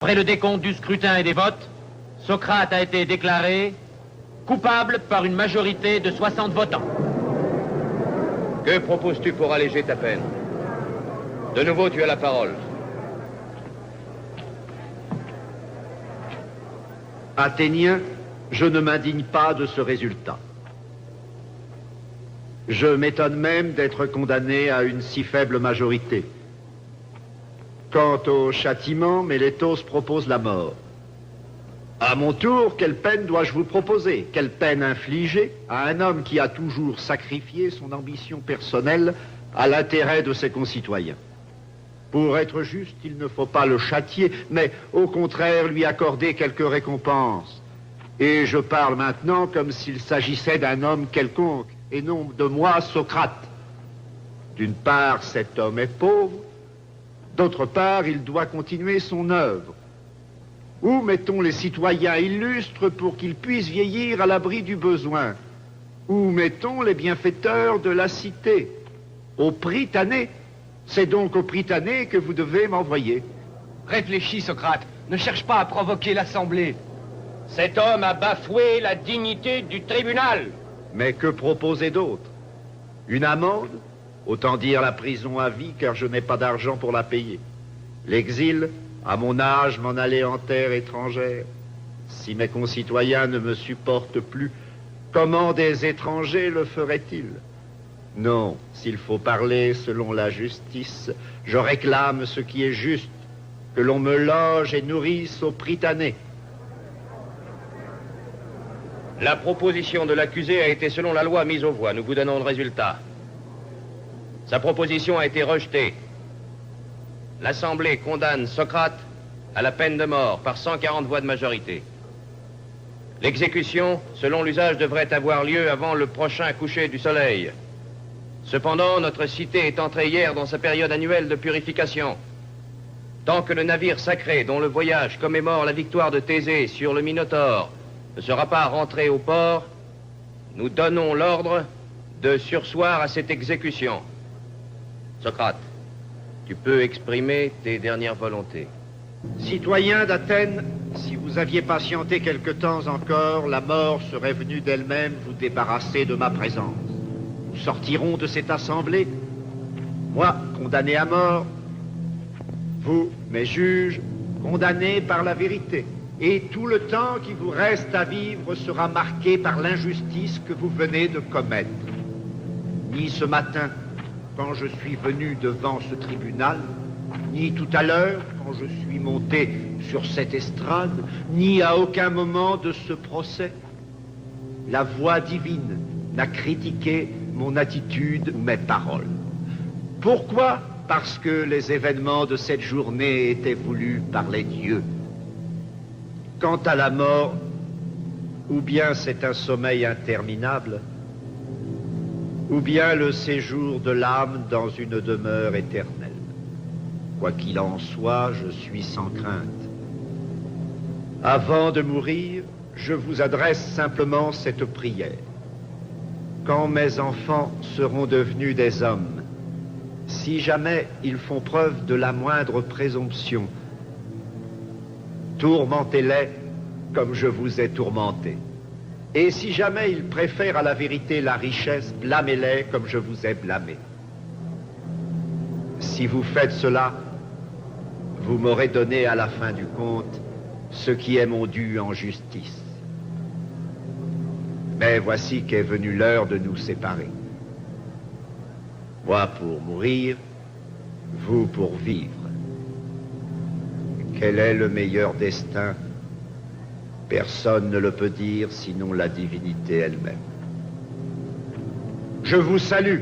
Après le décompte du scrutin et des votes, Socrate a été déclaré coupable par une majorité de 60 votants. Que proposes-tu pour alléger ta peine? De nouveau, tu as la parole. Athénien, je ne m'indigne pas de ce résultat. Je m'étonne même d'être condamné à une si faible majorité. Quant au châtiment, Mélétos propose la mort. À mon tour, quelle peine dois-je vous proposer? Quelle peine infliger à un homme qui a toujours sacrifié son ambition personnelle à l'intérêt de ses concitoyens? Pour être juste, il ne faut pas le châtier, mais au contraire lui accorder quelques récompenses. Et je parle maintenant comme s'il s'agissait d'un homme quelconque, et non de moi, Socrate. D'une part, cet homme est pauvre, d'autre part, il doit continuer son œuvre. Où mettons les citoyens illustres pour qu'ils puissent vieillir à l'abri du besoin? Où mettons les bienfaiteurs de la cité? Au Prytanée. C'est donc au Prytanée que vous devez m'envoyer. Réfléchis, Socrate. Ne cherche pas à provoquer l'Assemblée. Cet homme a bafoué la dignité du tribunal. Mais que proposer d'autre? Une amende? Autant dire la prison à vie, car je n'ai pas d'argent pour la payer. L'exil? À mon âge, m'en aller en terre étrangère. Si mes concitoyens ne me supportent plus, comment des étrangers le feraient-ils? Non, s'il faut parler selon la justice, je réclame ce qui est juste, que l'on me loge et nourrisse au Prytanée. La proposition de l'accusé a été selon la loi mise aux voix. Nous vous donnons le résultat. Sa proposition a été rejetée. L'Assemblée condamne Socrate à la peine de mort par 140 voix de majorité. L'exécution, selon l'usage, devrait avoir lieu avant le prochain coucher du soleil. Cependant, notre cité est entrée hier dans sa période annuelle de purification. Tant que le navire sacré, dont le voyage commémore la victoire de Thésée sur le Minotaure, ne sera pas rentré au port, nous donnons l'ordre de surseoir à cette exécution. Socrate, tu peux exprimer tes dernières volontés. Citoyens d'Athènes, si vous aviez patienté quelque temps encore, la mort serait venue d'elle-même vous débarrasser de ma présence. Nous sortirons de cette assemblée, moi, condamné à mort, vous, mes juges, condamnés par la vérité. Et tout le temps qui vous reste à vivre sera marqué par l'injustice que vous venez de commettre. Ni ce matin, quand je suis venu devant ce tribunal, ni tout à l'heure, quand je suis monté sur cette estrade, ni à aucun moment de ce procès, la voix divine n'a critiqué mon attitude ou mes paroles. Pourquoi? Parce que les événements de cette journée étaient voulus par les dieux. Quant à la mort, ou bien c'est un sommeil interminable, ou bien le séjour de l'âme dans une demeure éternelle. Quoi qu'il en soit, je suis sans crainte. Avant de mourir, je vous adresse simplement cette prière. Quand mes enfants seront devenus des hommes, si jamais ils font preuve de la moindre présomption, tourmentez-les comme je vous ai tourmenté. Et si jamais ils préfèrent à la vérité la richesse, blâmez-les comme je vous ai blâmé. Si vous faites cela, vous m'aurez donné à la fin du compte ce qui est mon dû en justice. Mais voici qu'est venue l'heure de nous séparer. Moi pour mourir, vous pour vivre. Quel est le meilleur destin? Personne ne le peut dire, sinon la divinité elle-même. Je vous salue.